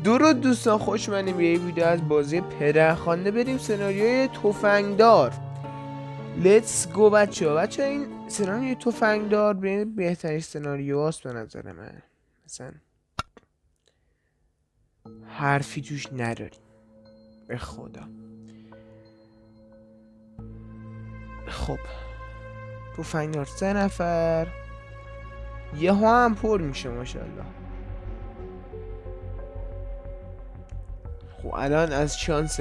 درود دوستان، خوش اومدیم به یه ویدیو از بازی پدرخوانده. بریم سناریوی تفنگدار. لیتس گو بچه این سناریوی تفنگدار بهترین سناریو هست به نظر من. مثلا حرفی توش نداریم به خدا. خب تفنگدار 3 نفر یه ها هم پر میشه ماشاءالله. خب الان از شانس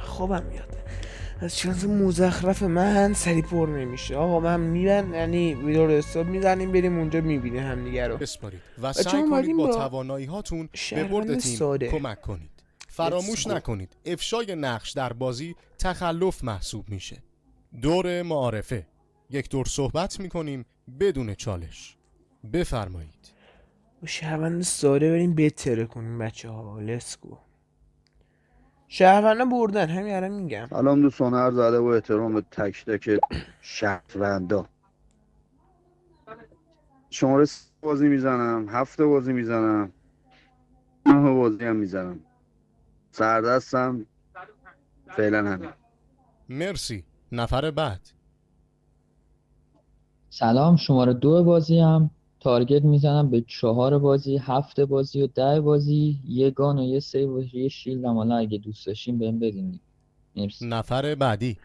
خوابم میاد، از شانس مزخرف من سری پر نمیشه. آقا من میرن، یعنی ویدیو رو استاپ میزنیم بریم اونجا میبینیم همدیگه رو. بسپارید و سعی کنید با توانایی هاتون به برد تیم ساده کمک کنید. فراموش نکنید افشای نقش در بازی تخلف محسوب میشه. دور معارفه، یک دور صحبت میکنیم بدون چالش. بفرمایید. با شهروند ساده بریم بتره کنیم بچه ها. لیتس گو. شهرونده بردن، همین الان میگم. سلام دوستان، عرض ادب و احترام به تک تک شهروندا. شماره 3 بازی میزنم، 7 بازی میزنم، 9 بازی هم میزنم. سردستم فعلا همین. مرسی. نفر بعد. سلام، شماره 2 بازی هم تارگت میزنم به 4 بازی، 7 بازی و 10 بازی. یه گان و یه سیو و یه شیلد هم حالا اگه دوست داشتین بهم بدین. مرسی. نفر بعدی.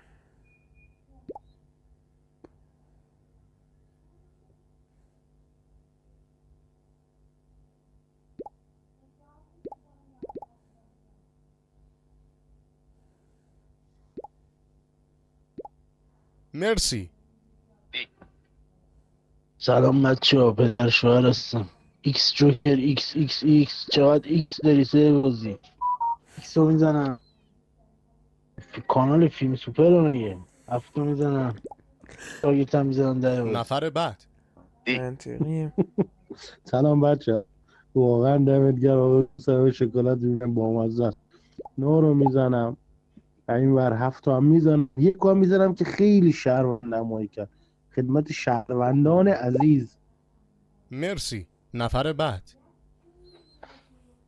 مرسی. سلام بچه ها، پدر شوهر هستم. ایکس جوکر ایکس ایکس ایکس. چقدر ایکس داری؟ 3 بازی ایکس رو میزنم. کانال فیلم سوپر رو میگه 7 رو میزنم. تارگت هم میزنم 10 بازی. نفر بعد. منطقیه. سلام بچه ها، واقعا دمت گرم آقا. سر شکلات میگم با مزه است. 9 رو میزنم. این ور 7 هم میزنم. یک هم میزنم که خیلی شهروند نمایی کرد خدمت شهروندان عزیز. مرسی. نفر بعد.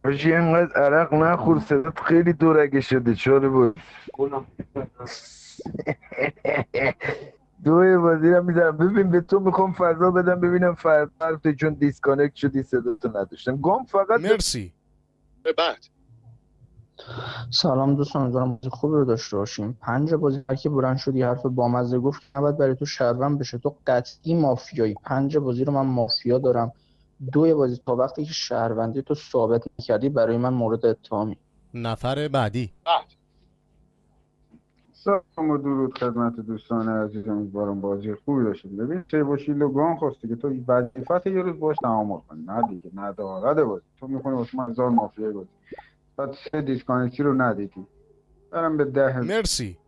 باشی اینقدر عرق نخور، صدات خیلی دورگه شده. چاره بود دوی بازی رو میدارم. ببین به تو میخوام فضا بدم ببینم فرد چون دیسکانکت شدی صداتو نداشتم. گام فقط به مرسی. بعد. سلام دوستان، امیدوارم بازی خوبی رو داشته باشیم. 5 بازی هر کی بلند شد یه حرف بامزه گفت نباید برای تو شهروند بشه، تو قطعی مافیایی. 5 بازی رو من مافیا دارم. 2 بازی تا وقتی که شهروندی تو ثابت نکردی برای من مورد اتهامی. نفر بعدی. سلام و درود خدمت دوستان عزیز، امیدوارم بازی خوبی داشته باشید. ببین سه با شیلد و گان خواستی که تو وظیفت یه روز باش تعامل کنی، نه دیگه، نه دارد بازی تو میخونی واسه من هزار مافیای بازی، بعد 3 دیسکانکتی رو ندیدی. برم به 10. مرسی.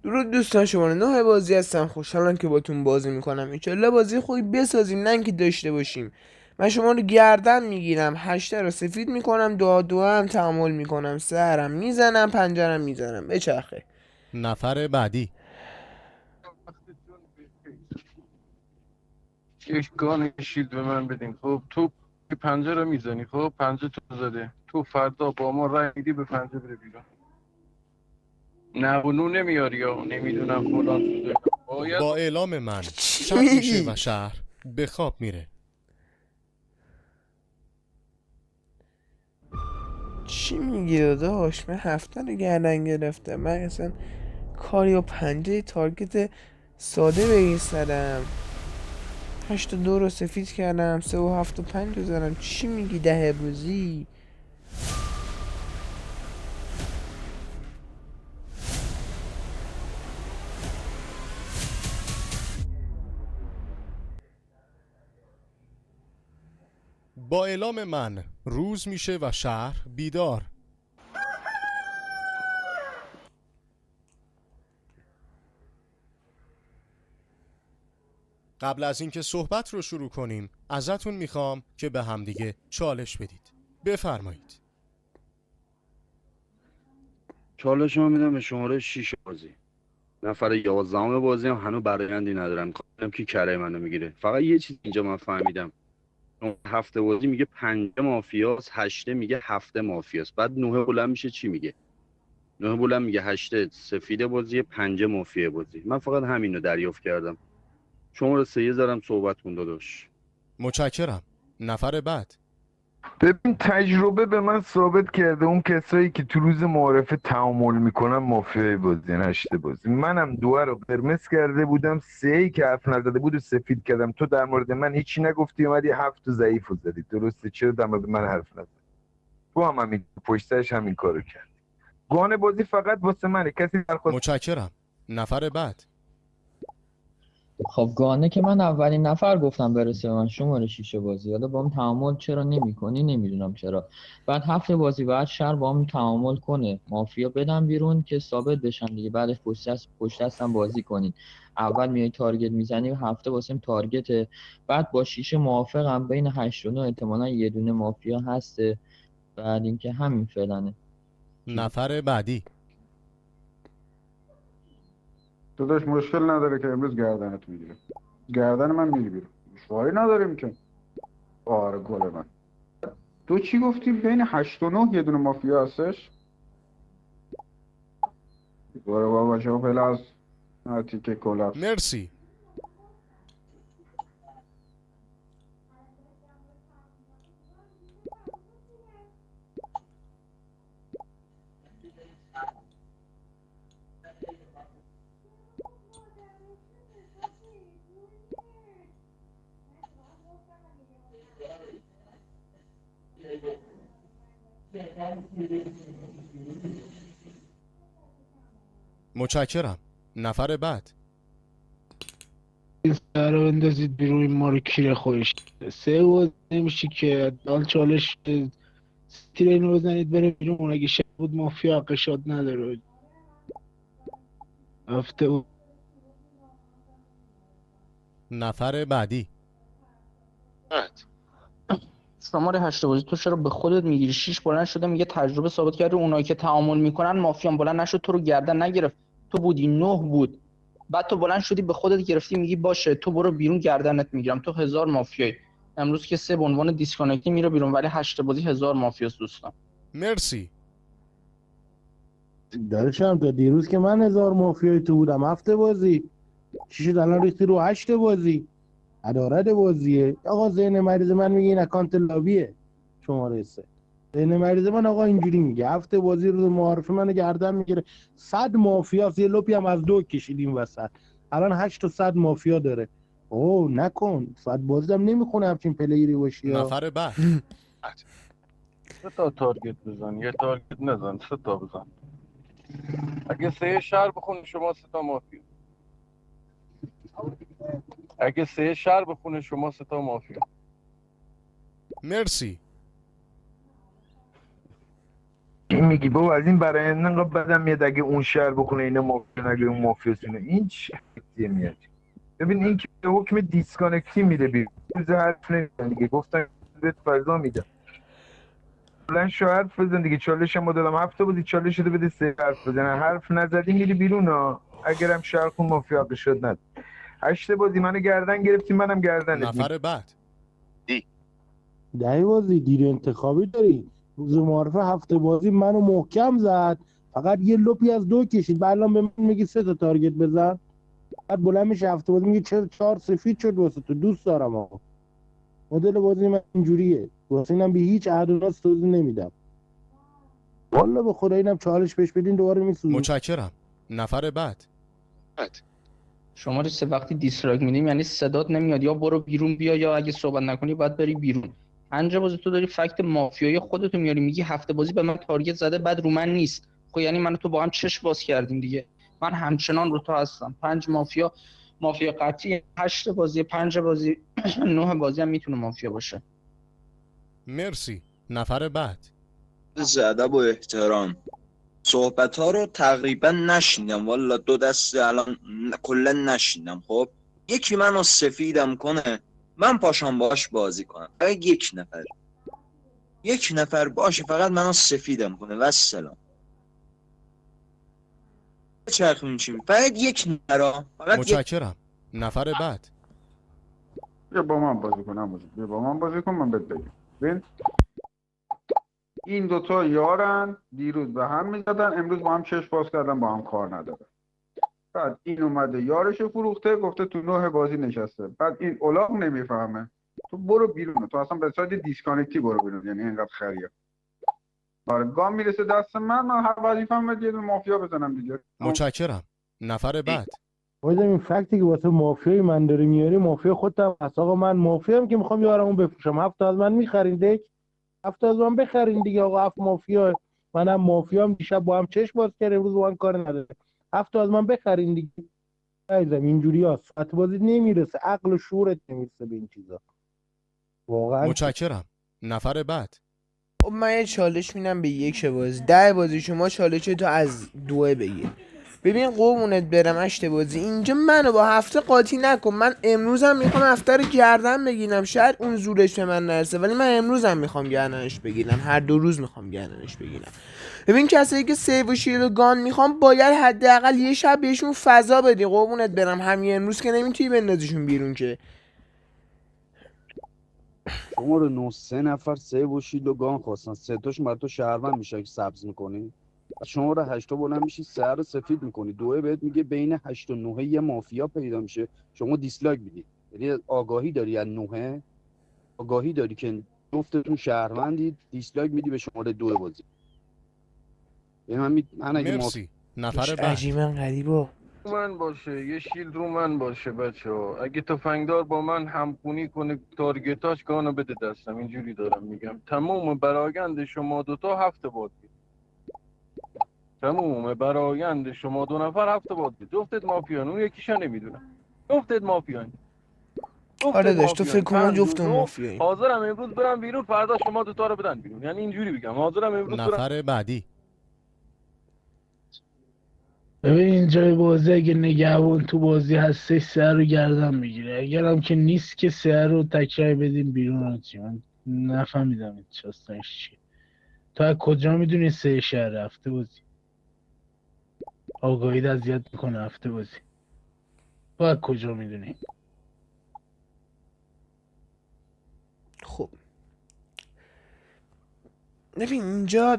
درود دوستان، شماره 9 بازی هستم. خوشحالم که باتون بازی میکنم. انشالله بازی خوبی بسازیم، نه اینکه داشته باشیم. من شما رو گردن میگیرم، 8 رو سفید میکنم، دو هم تعامل میکنم، 3 هم میزنم، 5 هم میزنم. بچرخه. نفر بعدی. یک گان شیلد به من بدین. خب تو پنجه رو میزنی، خب پنجه تو زده، تو فردا با ما رای میدی به پنجه بره بیرون. نه و نو نمیاری یا نمیدونم فلان شده. باید با اعلام من چی شب میشه میگی؟ و شهر به خواب میره. چی میگی داداش؟ من 7 رو گردن گرفتم. من اصلا کاری و 5 تارگت ساده بگیستدم. 8 و 2 رو سفید کردم، 3 و 7 و 5 رو زدم. چی میگی 10 بازی؟ با اعلام من روز میشه و شهر بیدار. قبل از اینکه صحبت رو شروع کنیم ازتون میخوام که به همدیگه چالش بدید. بفرمایید. چالش رو میدم به شماره 6 بازی. نفر 11 بازی هم هنوز برایندی ندارم، میخوام کی کره منو میگیره. فقط یه چیز اینجا من فهمیدم، اون هفته بازی میگه 5 مافیاس، 8 میگه 7 مافیاس، بعد 9 بلند میشه چی میگه؟ 9 بلند میگه 8 سفید بازی، 5 مافیا بازی. من فقط همین رو دریافت کردم. شما رو سه زدم صحبت کن داداش. متشکرم. نفر بعد. ببین تجربه به من ثابت کرده اون کسایی که تو روز معارفه تعامل میکنن مافیای بازی، نشته بازی. منم 2 رو قرمز کرده بودم، 3 که حرف نزده بود و سفید کردم. تو در مورد من هیچی نگفتی، اومدی 7 ضعیف رو زدی. درسته؟ چرا در مورد من حرف نزدی؟ تو هم همین پشتش همین کارو کرد. گان بازی فقط واسه منه، کسی درخواست. متشکرم. نفر بعد. خب گانه که من اولین نفر گفتم برسه به من شماره 6 بازی. حالا با هم تعامل چرا نمی‌کنی نمیدونم چرا. بعد هفته بازی بعد شهر با هم تعامل کنه، مافیا بدن بیرون که ثابت بشن دیگه، بعدش پشت دستم بازی کنین. اول میای تارگت میزنی و هفته واسم تارگته، بعد با 6 موافقم، بین 8 و 9 احتمالاً یه دونه مافیا هسته. بعد اینکه همین فعلنه. نفر بعدی. داداش مشکل نداره که امروز گردنت میگیره، گردن من میری بیرون، دشواری نداریم که. آره گل من. تو چی گفتی بین 8 و 9 یه دونه مافیا هستش؟ برو بابا شما پلاس نتی که کلاس. مرسی. متشکرم. نفر بعد. سر رو بندازید بیرون، این ما رو کیره خودش. 3 بود نمیشه که دال چالش تیر اینو بزنید بره بیرون. اون اگه شب بود مافیا قشاد نداره. هفته بود. نفر بعدی. شماره 8 بازی تو چرا به خودت میگیری؟ 6 بلند شده میگه تجربه ثابت کرده اونایی که تعامل میکنن مافیان. بلند نشد تو رو گردن نگرفت، تو بودی 9 بود. بعد تو بلند شدی به خودت گرفتی میگی باشه تو برو بیرون گردنت میگیرم. تو 1000 مافیایی. امروز که 3 به عنوان دیسکانکتی میره بیرون، ولی 8 بازی 1000 مافیاست دوستان. مرسی. دارشم تا دیروز که من 1000 مافیای تو بودم. هفته بازی چی شد الان ریختی رو 8 بازی؟ عدالت بازیه آقا. ذهن مریض من میگه این اکانت لابیه شماره 3. ذهن مریض من آقا اینجوری میگه. هفته بازی روز معارفه منو گردن میگیره. 100 مافیاست، یه لپی هم از 2 کشیدیم وسط. الان 8 تا 100 مافیا داره. اوه نکن 100 بازی هم نمیخونه همچین پلیری باشی یا. نفر بعد. 3 تا تارگت بزن، یه تارگت نزن، 3 تا بزن. اگه 3 شهر بخونه شما 3 تا مافیا. اگه 3 شهر بخونه شما 3 تا مافیا. مرسی. این میگی بابا از این برای انقدر بدم میاد اگه اون شهر بخونه اینا مافیا، اگه اون مافیا سونه. این چه حکمیه میاد؟ ببین این که به حکم دیسکانکتی میره بیرون. روز حرف نمیزن دیگه، گفتم بهت فضا میدم. بلند شو حرف بزن دیگه. چالش هم دادم، هفته بودی چالش شده بده 3 حرف بزن. حرف نزدی میری بیرون ها. اگرم شهر خون مافیا قشاد ند. 8 بازی منو گردن گرفتی، منم گردنت میگیرم. نفر بعد. ده بازی دیر انتخابی داری. روز معارفه هفته بازی منو محکم زد، فقط یه لپی از 2 کشید. بعد الان به من میگی 3 تا تارگت بزن. بعد بلند میشه هفته بازی میگه چرا 4 سفید شد واسه تو. دوست دارم آقا، مدل بازی من اینجوریه. واسه اینم به هیچ عهد و راست توضیح نمیدم. والا به خدا اینم چالش بهش بدین دوباره میسوزه. متشکرم. نفر بعد. شماره 3 وقتی دیسلایک میدیم یعنی صدات نمیاد، یا برو بیرون بیا، یا اگه صحبت نکنی باید بری بیرون. 5 بازی تو داری فکت مافیایی خودتو میاری، میگی هفته بازی به من تارگت زده بعد رو من نیست. خب یعنی من و تو با هم چش باز کردیم دیگه. من همچنان رو تو هستم. 5 مافیا قطعی. 8 بازی 5 بازی 9 بازی هم میتونه مافیا باشه. مرسی. نفر بعد. عرض ادب و احترام. صحبت ها رو تقریبا نشیدم، والا 2 دسته الان کلا نشیدم. خب یکی منو سفیدم کنه من پاشم باش بازی کنم. فقط یک نفر باشه فقط منو سفیدم کنه و السلام. چرخ چیم فقط یک نرا، فقط یک. متشکرم. نفر بعد. بیا با من بازی کن عمو جون. بیا با من بازی کن من بهت بگم. ببین این دوتا یارن، دیروز به هم میزدن، امروز با هم چشم باز کردن، با هم کار ندارن. بعد این اومده یارشو فروخته، گفته تو نه بازی نشسته. بعد این الاغ نمیفهمه. تو برو بیرون، تو اصلا به سایت دیسکانکتی برو بیرون، یعنی اینقدر خریه. آره گام میرسه دست من هر وظیفه‌م یه دونه مافیا بزنم دیگه. متشکرم. نفر بعد. بازم این فکتی که واسه مافیای من داری میاری مافیا خودم هست. آقا من مافیام که میخوام یارمو بفروشم، 7 تا از من میخرین دک، 7 تا از من بخرین دیگه. آقا 7 مافیا، منم مافیام، دیشب با هم چش باز کردیم، امروز با هم کار نداره، 7 تا از من بخرین دیگه. عزیزم اینجوریاست، سطح بازی نمیرسه، عقل و شعورت نمیرسه به این چیزا واقعا. متشکرم. نفر بعد. خب من یه چالش میدم به یک بازی. 10 بازی شما چالش تو از 2 بگیر. ببین قربونت برم اشت بازی، اینجا منو با هفته قاطی نکن. من امروزم میخوام هفته رو گردن بگیرم، شاید اون زورش به من نرسه، ولی من امروزم میخوام گردنش بگیرم، هر 2 روز میخوام گردنش بگیرم. ببین کسایی که سیو و شیل و گان میخوام باید حداقل یه شب بهشون فضا بدی قربونت برم. همین امروز که نمیتونی بندازیشون بیرون که. شما رو 9 نفر سه و شیل و گان خواستن، 3 تاشون برای تو شهروند میشه که سبز میکنی. شما رو 8 تا بلند میشی، 3 رو سفید میکنی، 2 بهت میگه بین 8 و 9 یه مافیا پیدا میشه، شما دیسلایک میدی. یعنی آگاهی داری از 9، آگاهی داری که جفتتون شهروندید، دیسلایک میدی به شماره 2 بازی. یعنی من اگه مرسی. نفر بعد. عجیبا غریبا. من باشه یه شیلد رو من باشه بچه ها، اگه تفنگدار با من همخونی کنه تارگتاش گانو بده دستم، اینجوری دارم میگم. تمام برآیند شما دوتا 7 بازی، تمام برآیند شما 2 نفر 7 بازی، جفتت مافیان، اون یکیشا نمیدونم. جفتت مافیان، آره جفتت داشت تو فکر مافیان. کن ما پنج و جفتمون دو مافیاییم. حاضرم امروز برم بیرون، فردا شما دوتا رو بدن بیرون، یعنی اینجوری بگم حاضرم امروز برم. نفر بعدی. ببین اینجای بازی اگه نگهبان تو بازی هستش سر رو گردن میگیره، اگرم که نیست که سر رو تکرار بدیم بیرون. من نفهمیدم این داستانش چیه. تو از کجا میدونی سه شهر رفته بازی؟ آگاهی اذیت میکنه هفته بازی. تو از کجا میدونی؟ خب ببین اینجا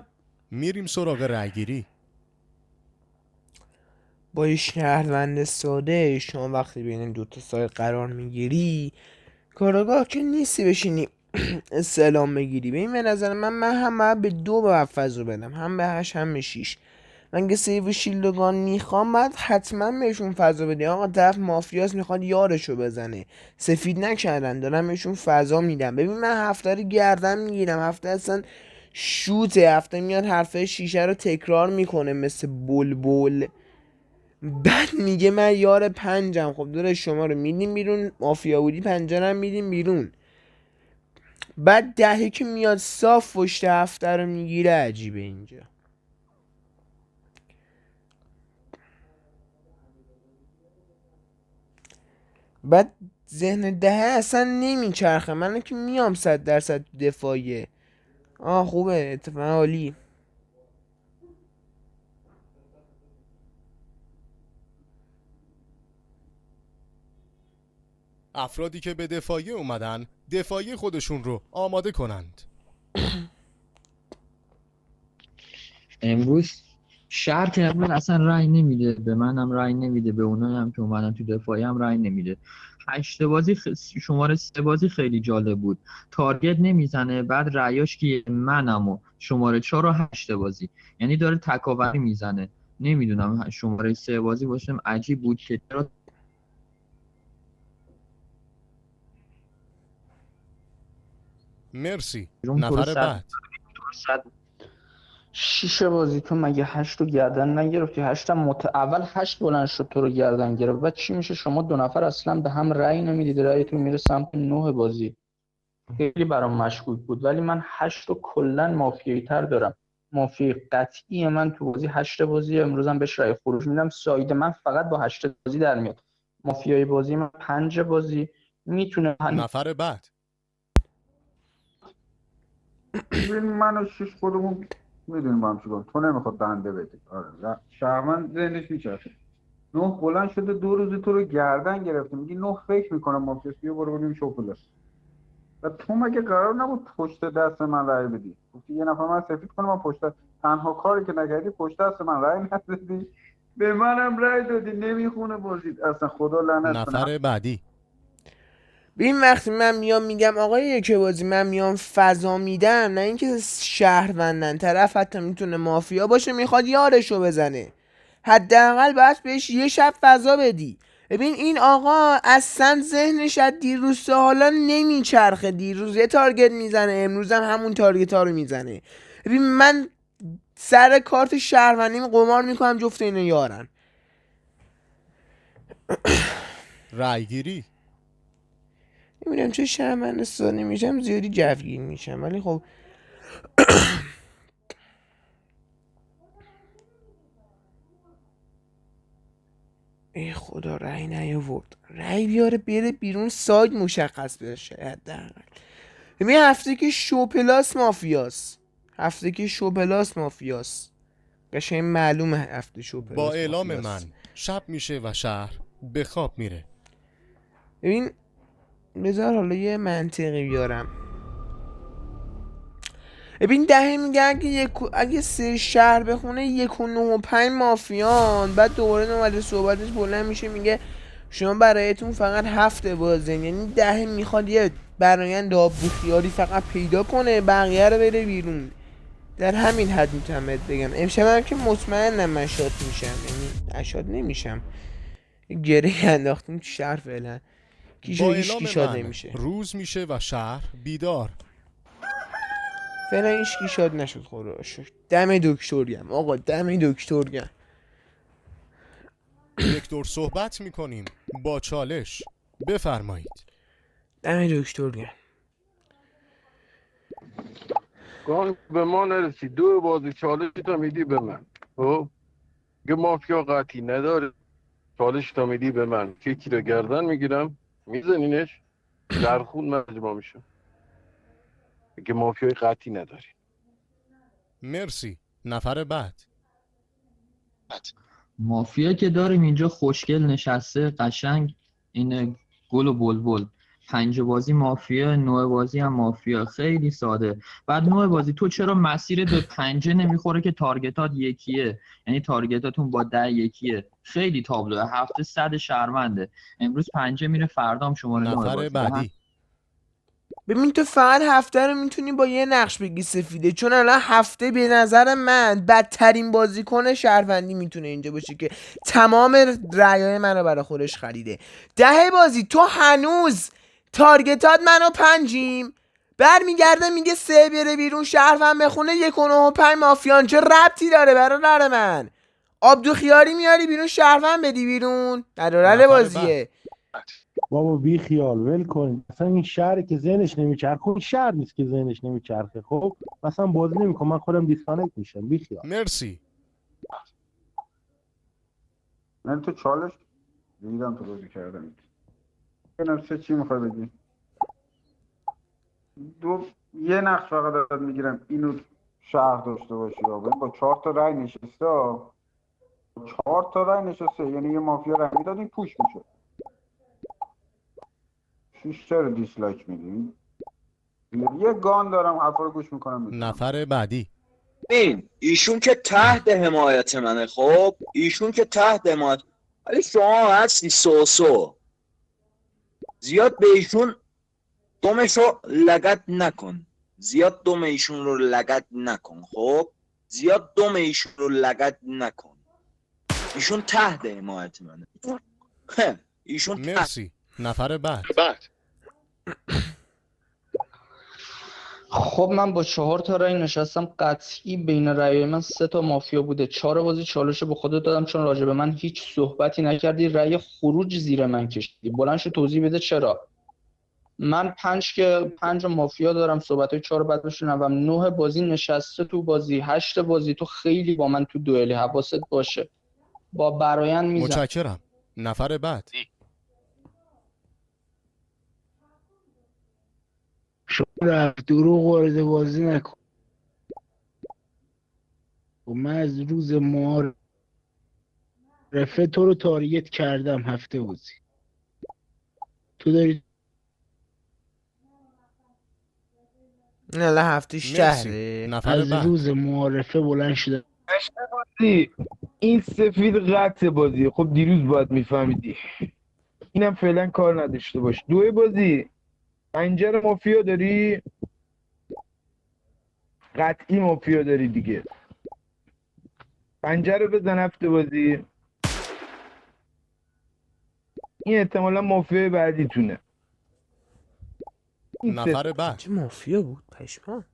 میریم سراغ رأیگیری. با یه شهروند ساده شما وقتی بین این دوتا سایه قرار میگیری، کاراگاه که نیستی بشینی استعلام بگیری. ببین به نظر من هم باید به 2 باید فضا بدم، هم به 8 هم به 6. من که سیو شیلدگان میخوام باید حتما بهشون فضا بدی. آقا طرف مافیاس میخواد یارشو بزنه، سفید نکردن، دارم بهشون فضا میدم. ببین من هفته رو گردن میگیرم، هفته اصلا شوته، هفته میاد حرفه شیشه رو تکرار میکنه مثل بلبل، بعد میگه من یار 5م. خب داره شما رو میدیم بیرون، مافیا بودی 5 رو میدیم بیرون، بعد 10 که میاد صاف پشت هفته رو میگیره. عجیبه اینجا. بعد ذهن 10 اصلا نمیچرخه. من که میام 100% دفاعیه. خوبه، اتفاقا عالی. افرادی که به دفاعیه اومدن دفاعی خودشون رو آماده کنند. امروز شهر که امروز اصلا رأی نمیده، به منم رأی نمیده، به اونایی هم که اومدن تو دفاعی هم رأی نمیده. 8 بازی شماره 3 بازی خیلی جالب بود، تارگت نمیزنه، بعد رأیاش که منم و شماره 4 و 8 بازی، یعنی داره تکاوری میزنه. نمیدونم شماره 3 بازی باشم عجیب بود که چرا مرسی. بیرون تو رو نفر بعد. صد شیش بازی تو مگه 8 رو گردن نگرفتی؟ 8 هم اول 8 بلند شد تو رو گردن گرفت، بعد چی میشه؟ شما 2 نفر اصلا به هم رأی نمیدید، رأیتون میره سمت 9 بازی. خیلی برام مشکوک بود، ولی من 8 رو کلا مافیایی تر دارم. مافیای قطعی من تو بازی 8 بازی، امروزم بهش رأی خروج میدم. ساید من فقط با 8 بازی در میاد. مافیای بازی من 5 بازی میتونه نفر بعد. ببین من و 6 خودمون میدونیم با هم چیکار، تو نمیخواد دنده بدی. آره شهرمند ذهنش میچرخه. نه بلند شده 2 روز تو رو گردن گرفته، میگی نه فکر میکنم مافیاس، بیا برو ببینیم شغله. و تو مگه قرار نبود پشت دست من رأی بدی؟ گفتی یه نفر من سفید کنه، من پشت تنها کاری که نکردی پشت دست من رأی ندادی، به منم رأی دادی، نمیخونه بازید اصلا. خدا لعنت کنه. نفر بعدی. ببین وقتی من میام میگم آقای یکی بازی من میام فضا میدم، نه اینکه شهروندن طرف حتی میتونه مافیا باشه میخواد یارشو بزنه، حداقل باید بهش یه شب فضا بدی. ببین این آقا اصلا ذهنش از دیروز تا حالا نمیچرخه، دیروز یه تارگت میزنه، امروز هم همون تارگت ها رو میزنه. ببین من سر کارت شهروندیم قمار میکنم جفت اینو یارن. رأیگیری. نمیدونم چه شهروند ساده میشم زیادی جوگیر میشم، ولی خب ای خدا رأی نیاورد، رأی بیاره بره بیرون ساید مشخص بشه حداقل. ببین هفته که شوپلاس مافیاس، هفته که شوپلاس مافیاس، قشنگ معلومه هفته شوپلاس با مافیاس. اعلام من شب میشه و شهر به خواب میره. ببین بذار حالا یه منطقی بیارم. ببین دهه میگه اگه سه شهر بخونه 1 و 9 و 5 مافیان، بعد دوباره نوبت صحبتش بلند میشه میگه شما برایتون فقط 7 بازه، یعنی دهه میخواد یه برایند آب خیاری فقط پیدا کنه بقیه رو بره بیرون. در همین حد میتونم بهت بگم امشب هم که مطمئنم من شاد میشم، یعنی شاد نمیشم، گره انداختیم تو شهر فعلا با هیچکی اعلام شاد من نمیشه، روز میشه و شهر بیدار. فعلا هیچکی شاد نشد خدا رو شکر. دم دکترگم آقا، دم دکترگم. یک دور صحبت میکنیم با چالش. بفرمایید. دم دکترگم. گان به ما نرسید، 2 بازی چالش تا میدی به من. خب یه مافیا قطعی نداره، چالش تا میدی به من یکی رو گردن میگیرم میزنینش در خون مجموع میشم. که مافیای قطعی نداری. مرسی. نفر بعد. مافیا که داریم اینجا خوشگل نشسته قشنگ، این گل و بلبل. 5 بازی مافیا، 9 بازی هم مافیا، خیلی ساده. بعد 9 بازی تو چرا مسیرت به 5 نمیخوره که تارگتات یکیه، یعنی تارگتاتون با 10 یکیه، خیلی تابلوه. هفته 100 شهرونده، امروز 5 میره فردام شماره 9 نفر بازی. بعدی. ببین تو فقط هفته رو میتونی با یه نقش بگی سفیده، چون الان هفته به نظر من بدترین بازیکن شهروندی میتونه اینجا باشه که تمام رعیای منو برای خودش خریده. ده بازی تو هنوز تارگتات منو 5یم، برمیگرده میگه 3 بره بیرون شهروند بخونه 1 و 9 و 5 مافیان. چه ربطی داره برادر من؟ آبدو خیاری میاری بیرون شهروند بدی بیرون، دراره نفر بعد. بازیه. بابا بی خیال ول کن اصلا. این شهری که ذهنش نمیچرخه این شهر نیست که ذهنش نمیچرخه. خب مثلا بازی نمیکنم من خودم دیسکانکت میشم. بی خیال. مرسی. من تو چالش ریدم تو بازی کردم. ببینم چی میخوای بگی. یه نقش فقط ازت میگیرم اینو شهر داشته باشی. با 4 تا رای نشسته، 4 تا رای نشسته، یعنی یه مافیا رای میداد این پوش میشه. شیش چرا دیسلایک میدین؟ یه گان دارم حرفا رو گوش میکنم. نفر بعدی. ببین ایشون که تحت حمایت منه، خب ایشون که تحت حمایت، ولی شما هستی سوسو، زیاد به ایشون دمش رو لگت نکن، زیاد دم ایشون رو لگت نکن. خب زیاد دم ایشون رو لگت نکن، ایشون تحت حمایت منه. ایشون تحت. مرسی. نفر بعد. خب من با 4 تا رأی نشستم، قطعی بین رأی من 3 تا مافیا بوده. 4 بازی چالش به خودت دادم چون راجع به من هیچ صحبتی نکردی، رأی خروج زیر من کشیدی. بلند شو توضیح بده چرا. من 5 مافیا دارم، صحبتای 4 بعد بشنوم. 9 بازی نشسته تو بازی، 8 بازی تو خیلی با من تو دوئلی، حواست باشه. با برایند میزن. متشکرم. نفر بعد. شما رفت دروغ وارد بازی نکن. و من از روز معارفه تو رو تارگت کردم هفته بازی. تو داری نه لا هفته مرسی. شهره. نفر از بعد. روز معارفه بلند شده بازی این سفید قطع بازی. خب دیروز باید میفهمیدی. اینم فعلا کار نداشته باش. دو بازی پنجره مافیا داری، قطعی مافیا داری دیگه. پنجره بزن هفته بازی. این احتمالا مافیا بعدیتونه. این نفر بعد. چه مافیا بود پشمان.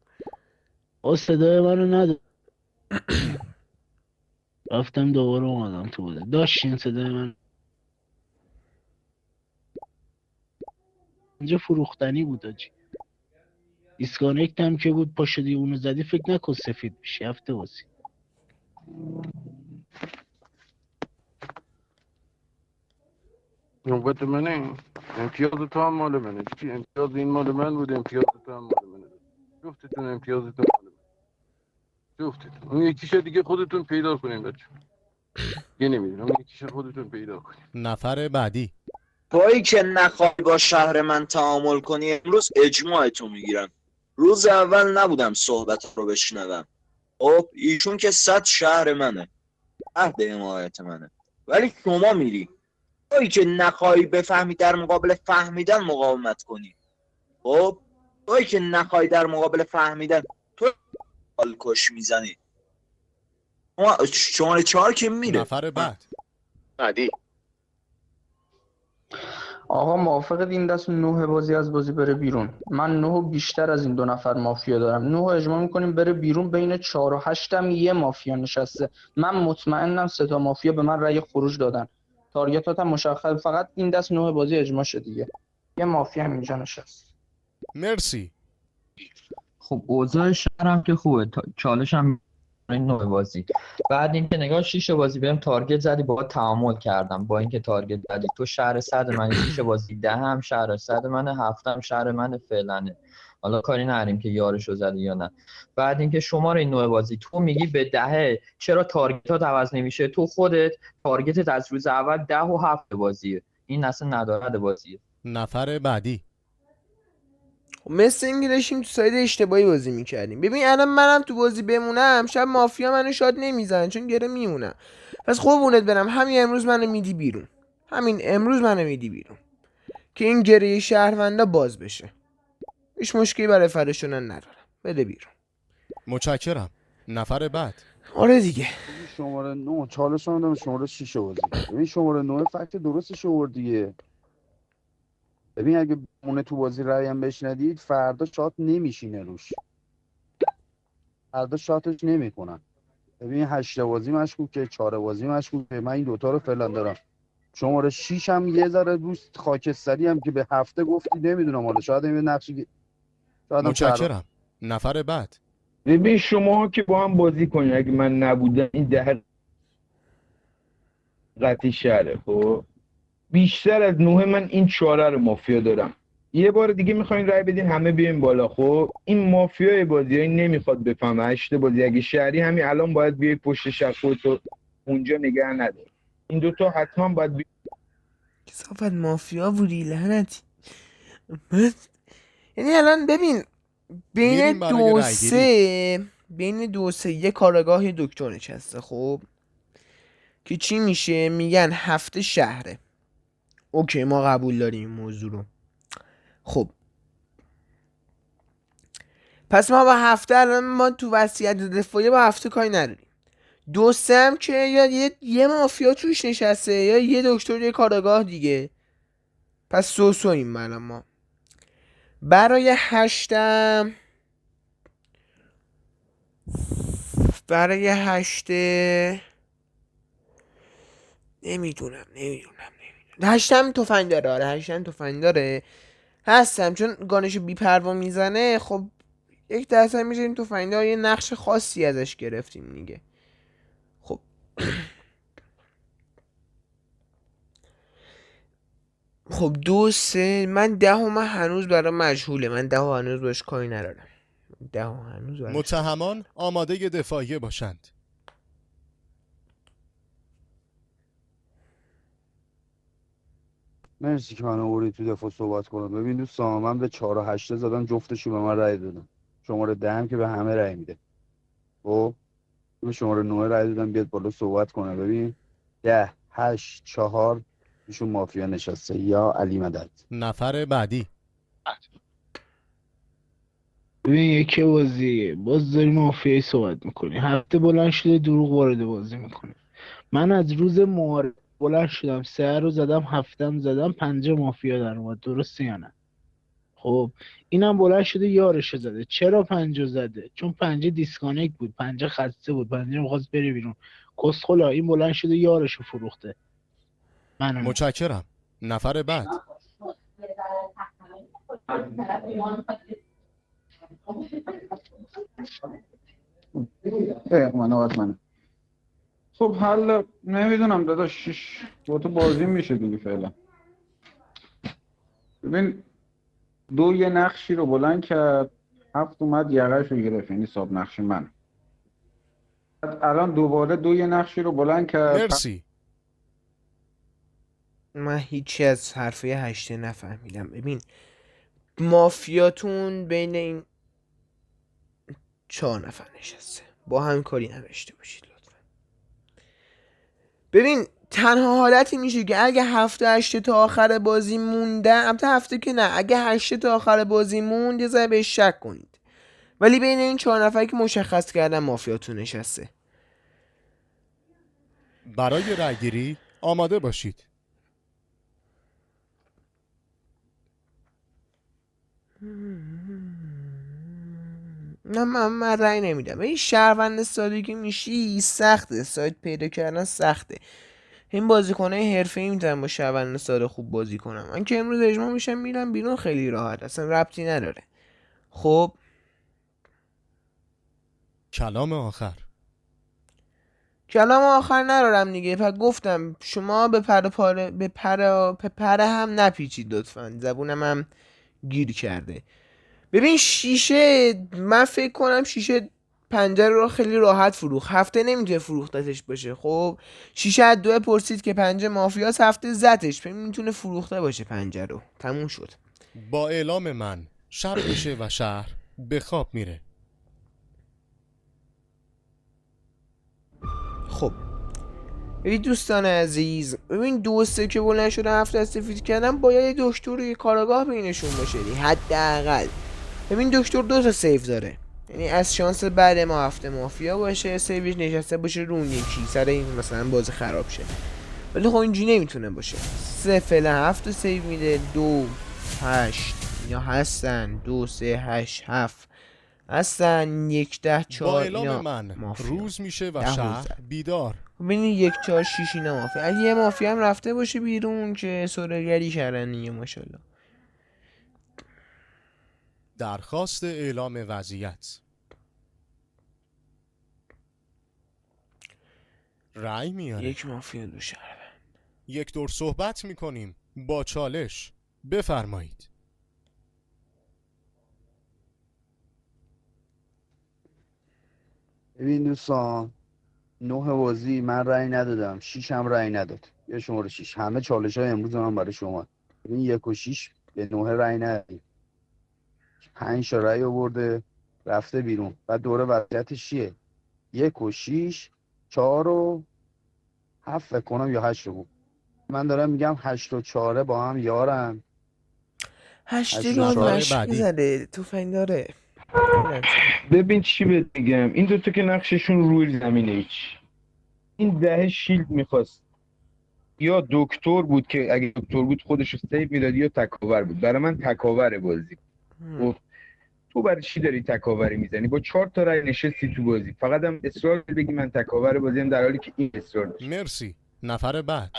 صدای منو نداشت، رفتم دوباره اومدم تو بوده داشتین صدای من اینجا فروختنی بود آجی. دیسکانکت هم که بود پا شدی اونو زدی فکر نکن سفید میشه هفته بازی. نوبت منه. امتیاز تو هم مال منه. چی امتیاز این مال من بود، امتیاز تو هم مال منه. جفتتون امتیازتون مال من. جفتتون. اون یکیش دیگه خودتون پیدا کنین بچه. یه نمیدونم اون یکیش خودتون پیدا کنین. نفر بعدی. تویی که نخوای با شهر من تعامل کنی امروز اجماعتو میگیرم. روز اول نبودم صحبت رو بشنوم. خب ایشون که 100 شهر منه، عهد حمایت منه، ولی شما میری تویی که نخوای بفهمی در مقابل فهمیدن مقاومت کنی. خب تویی که نخوای در مقابل فهمیدن تو الکش میزنی. شماره 4 که میره. نفر بعد. بعدی. آقا موافقت این دست 9 بازی از بازی بره بیرون؟ من 9 بیشتر از این 2 نفر مافیا دارم. 9 اجماع میکنیم بره بیرون، بین 4 و 8 هم یه مافیا نشسته. من مطمئنم 3 تا مافیا به من رأی خروج دادن. تارگتاتم مشخص، فقط این دست 9 بازی اجماع شد دیگه. یه مافیا هم اینجا نشست. مرسی. خب اوضاع شهرم که خوبه، چالش هم این نوع بازی. بعد اینکه نگاه 6 بازی بهم تارگت زدی، با تعامل کردم با اینکه تارگت زدی. تو شهر صد من 6 بازی 10 هم شهر صد منه، 7 هم شهر من فعلنه. حالا کاری نداریم که یارشو زدی یا نه. بعد اینکه شما رو این نوع بازی تو میگی به 10 چرا تارگتات عوض نمیشه؟ تو خودت تارگتت از روز اول 10 و 7 بازیه. این اصلا ندارد بازیه. نفر بعدی. خب مثل اینکه داشتیم تو ساید اشتباهی بازی میکردیم. ببین الان منم تو بازی بمونم شب مافیا منو شاد نمیزنن چون گره میمونم. پس قربونت برم همین امروز منو میدی بیرون. همین امروز منو میدی بیرون که این گره شهروندا باز بشه. هیچ مشکلی برای فرشونن ندارم. بده بیرون. متشکرم. نفر بعد. آره دیگه. شماره 9 چالش هم دادم شماره 6 بازی. ببین شماره 9 فکت درستش آورد دیگه. ببین اگه مونه تو بازی رأی هم بهش ندید فردا شات نمیشینه روش. فردا شاتش نمیکنن. ببین 8 بازی مشکوکه، 4 بازی مشکوکه. من این دوتا رو فعلا دارم. شماره 6 هم یه ذره روش خاکستری هم که به هفته گفتی نمیدونم حالا شاید این نقشی شاید هم شهر. متشکرم. نفر بعد. ببین شما که با هم بازی کنین، اگه من نبودم این 10 قطعی شهره. خب بیشتر از 9 من این 4 رو مافیا دارم. یه بار دیگه میخواین رای بدین همه بیاین بالا. خب این مافیای بازی نمیخواد بفهمه 8 بازی اگه شهری همین الان باید بیای پشت شب خودتو اونجا نگه ندار. این دوتا حتما باید کسافت مافیا بودی لعنتی. یعنی الان ببین بین میریم برای 2 رای گیری. 3 بین 2 3 یه کارگاه یه دکتر نشسته. خب که چی میشه؟ میگن هفته شهره. اوکی ما قبول داریم این موضوع رو. خب پس ما با هفته الان ما تو وصیت دفاعی با هفته کاری نداریم. 2 3 هم که یا یه مافیا توش نشسته یا یه دکتر یه کارگاه دیگه. پس سوسویم الان ما. برای هشتم برای هشته نمیدونم هشتم تفنگ داره. آره هشتم تفنگ داره هستم چون گانشو بی پروا میزنه. خب 1% میشه تفنگ داره. یه نقش خاصی ازش گرفتیم دیگه. خب خب 2 3 من 10 هنوز برای مجهوله. من 10 هنوز باش کاری ندارم. 10 هنوز براش. متهمان آماده دفاعیه باشند. مرسی که من آوردی تو دفاع صحبت کنم. ببین دوستان، من به 4 و 8 زدم، جفتشون به من رأی دادن. شماره 10 هم که به همه رأی میده. خب به شماره 9 رأی دادم بیاد بالا صحبت کنه. ببین 10 8 4 ایشون مافیا نشسته یا علی مدد. نفر بعدی. ببین یکی بازی باز داری مافیایی صحبت میکنی، هفته بلند شده دروغ وارد بازی میکنی. من از روز معارف بلند شدم 3 رو زدم، هفتم زدم، 5 مافیا در اومد، درسته یا نه؟ خب اینم بلند شده یارشو زده. چرا 5 زده؟ چون 5 دیسکانکت بود، 5 خسته بود، 5 میخواست بره بیرون. کسخلا این بلند شده یارشو فروخته. منو نه. متشکرم. نفر بعد. من خب حل نمیدونم داداش، با تو بازی میشه دیگه فعلا. ببین دو یه نقشی رو بلند کرد، 7 اومد یقهش رو گرفت، یعنی صاحب نقش من. الان دوباره دو یه نقشی رو بلند کرد. مرسی. من هیچی از حرفه 8 نفهمیدم. ببین مافیاتون بین این 4 نفر نشسته، با هم کاری نداشته باشید لطفا. ببین تنها حالتی میشه که اگه 7 8 تا آخر بازی مونده، البته هفته که نه، اگه 8 تا آخر بازی موند یه ذره بهش شک کنید، ولی بین این 4 نفر که مشخص کردن مافیاتون نشسته. برای رأیگیری آماده باشید. نه من رأی نمیدم. این شهروند سادگی میشی سخته، سایت پیدا کردن سخته. این بازیکنای حرفه‌ای میتونن با شهروند ساده خوب بازی کنن. من که امروز اجماع میشم میرم بیرون خیلی راحت، اصلا ربطی نداره. خب کلام آخر. کلام آخر ندارم دیگه. پس گفتم شما به پر هم نپیچید لطفا، زبونم هم گیر کرده. ببین شیشه، من فکر کنم شیشه پنجره رو خیلی راحت فروخت. هفته نمیتونه فروختتش باشه. خب شیشه از 2 پرسید که 5 مافیاس، هفته زدش، میتونه فروخته باشه پنجره رو. تموم شد. با اعلام من شب میشه و شهر به خواب میره. خب ببین دوستان عزیز، ببین 2 3 که بلند شده هفته از سفید کردن، باید یه دکتر و یه کاراگاه بینشون باشه حداقل. ببین دکتر 2 تا سیف داره، یعنی از شانس بعد ما هفته مافیا باشه، سیوش نشسته باشه رو اون یکی سر این مثلا بازی خراب شه. ولی خب اینجوری نمیتونه باشه. 3 فعلا 7 سیو میده. 2 8 اینا هستن، 2 3 8 7 هستن، 1 10 4 با اعلام اینا من مافیا. روز میشه و 10 شهر زد. بیدار. ببینید 1 4 6 اینا مافیا. اگه یه مافیا هم رفته باشه بیرون که سرگری کردن دیگه ماشاءالله. درخواست اعلام وضعیت. رأی میاره. 1 مافیا 2 شهروند. یک دور صحبت میکنیم با چالش. بفرمایید. ببین دوستان، 9 بازی من رأی ندادم، 6 هم رأی نداد. یه شماره 6 همه چالش های امروز من برای شما. ببین 1 و 6 به 9 رأی ندادیم، 5 تا رأی آورده رفته بیرون. بعد دوره وضعیتش چیه؟ 1 و 6 4 و 7 فکر کنم یا 8 بود. من دارم میگم 8 و 4 با هم یارن. 8 8 و گان 4 مشقی بعدی. زده تفنگ داره. ببین چی بهت بگم، این دوتا که نقششون روی زمینه. هیچ این 10 شیلد میخواست، یا دکتر بود که اگه دکتر بود خودش رو سیو میداد، یا تکاور بود. برای من تکاور بازی. خب تو برای چی داری تکاوری میزنی؟ با 4 تا رای نشستی تو بازی، فقط هم اصرار بگی من تکاور بازیم، در حالی که این اصرار داشت. مرسی. نفر بعد.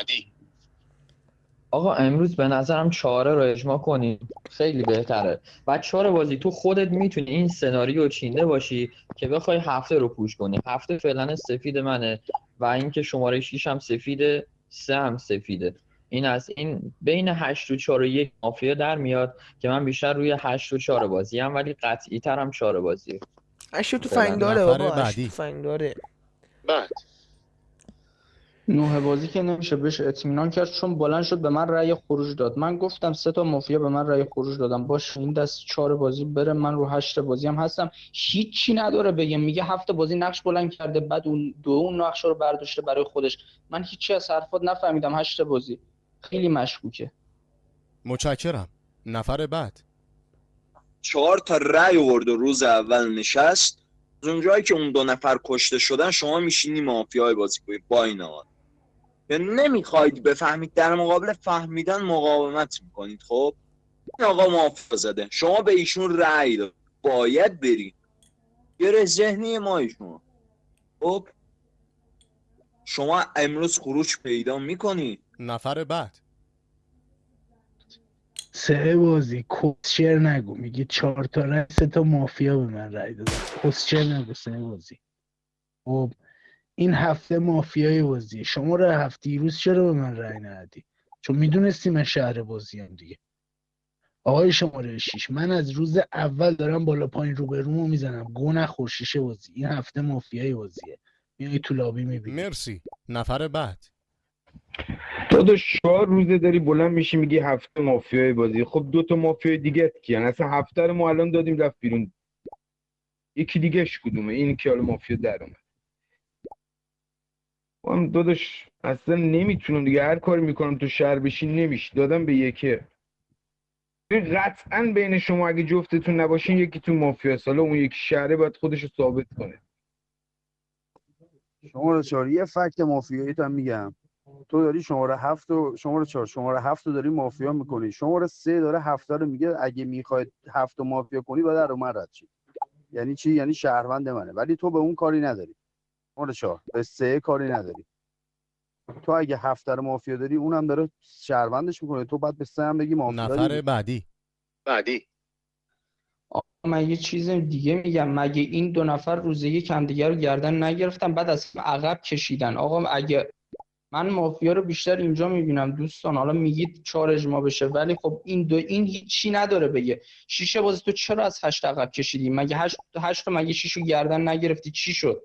آقا امروز به نظرم 4 رو اجماع کنیم، خیلی بهتره. بعد 4 بازی تو خودت میتونی این سناریو چینده باشی که بخوای هفته رو پوش کنی. هفته فعلا سفید منه و اینکه شماره 6 هم سفیده، 3 هم سفیده. این از این بین 8 و 4 و 1 مافیا در میاد که من بیشتر روی 8 و 4 بازی هم، ولی قطعی ترم 4 بازی. 8 تفنگ داره نفر بابا، 8 بعدی. تفنگ داره. بعد. نوه بازی که نمیشه بهش اطمینان کرد، چون بلند شد به من رأی خروج داد. من گفتم 3 تا مافیا به من رأی خروج دادم، باشه این دست 4 بازی بره، من رو 8 بازی هم هستم. هیچی نداره بگه، میگه 7 بازی نقش بلند کرده، بعد اون نقش رو برداشته برای خودش. من هیچی از حرفات نفهمیدم. 8 بازی خیلی مشکوکه. متشکرم. نفر بعد. 4 تا رأی آورد و روز اول نشست. از اونجایی که اون 2 نفر کشته شدن شما میشینی مافیای بازی کنید با این آقا. یعنی نمیخواید بفهمید، در مقابل فهمیدن مقاومت میکنید. خب این آقا مافیا زده، شما به ایشون رأی داد، باید بری. گره ذهنی ما ایشون. خب شما امروز خروج پیدا میکنی. نفر بعد. 3 بازی کسشر نگو، میگی 4 تا رای 3 تا مافیا به من رای دادن. کسشر نگو. 3 بازی خب این هفته مافیای بازی شما رو هفته دیروز چرا به من رای ندادی؟ چون میدونستی من شهر بازیم دیگه. آقای شماره 6، من از روز اول دارم بالا پایین رو به رومو میزنم، گو نخور. شیشه بازی این هفته مافیای بازیه، میای تو لابی میبینی. مرسی. نفر بعد. داداش 4 روزه داری بلند میشی میگی 7 مافیای بازی. خب 2 تا مافیای دیگه کیان؟ اصلا 7 رو ما الان دادیم رفت بیرون. یکی دیگهش کدومه؟ این که حالا مافیا در اومد. من داداش اصلا نمیتونم دیگه، هر کاری میکنم تو شهر بشین نمیشه. دادم به یکه. قطعا بین شما اگه جفتتون نباشین یکی تو مافیا، حالا اون یکی شهره باید خودش رو ثابت کنه. شماره 4 یه فکت مافیایی هم میگم. تو داری شماره 7 و شماره 4 شماره 7 رو داری مافیا میکنی، شماره 3 داره 7 رو میگه اگه میخواید 7 رو مافیا کنی باید رو من رد شی. یعنی چی؟ یعنی شهروند منه، ولی تو به اون کاری نداری. شماره 4 به 3 کاری نداری. تو اگه 7 رو مافیا داری اونم داره شهروندش میکنه، تو بعد به 3 هم بگی مافیا نفر دیگه. بعدی. من یه چیز دیگه میگم، مگه این 2 نفر روز یک همدیگه رو گردن نگرفتن بعد از عقب کشیدن؟ آقا اگه من مافیا رو بیشتر اینجا میبینم دوستان، حالا میگید 4 اجماع بشه، ولی خب این هیچی نداره بگه. شیشه بازی تو چرا از 8 عقب کشیدی؟ مگه 8 تا مگه 6 رو گردن نگرفتی؟ چی شد؟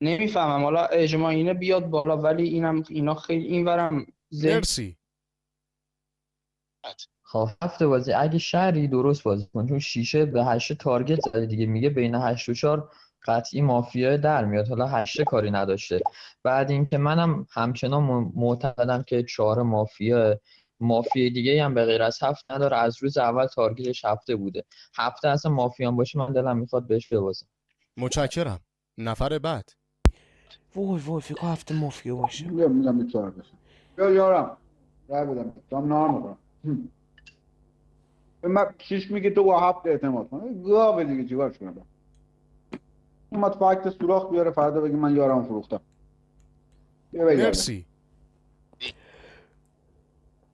نمیفهمم. حالا اجماع اینه بیاد بالا، ولی اینا خیلی اینورم ذهن. مرسی. خب 7 بازی اگه شهری درست بازی کن، چون شیشه به 8 تارگت زده دیگه، میگه بین 8 و 4 قطعی مافیا در میاد. حالا 8 کاری نداشته. بعد اینکه منم همچنان معتقدم که 4 مافیا دیگه هم به غیر از 7 نداره. از روز اول تارگتش 7 بوده. 7 اصلا مافیا هم باشه من دلم میخواد بهش ببازم. متشکرم. نفر بعد. وای فکر کنم هفته مافیا باشه. میگم میتونم بشه. یا یارم رای بدم دام نار میکنم. من 6 میگه تو با 7 اعتماد کن. گاو دیگه چیکارش کنم؟ اومد فکت سوراخ بیاره فردا بگی من یارم فروختم. بیا بگردم. مرسی.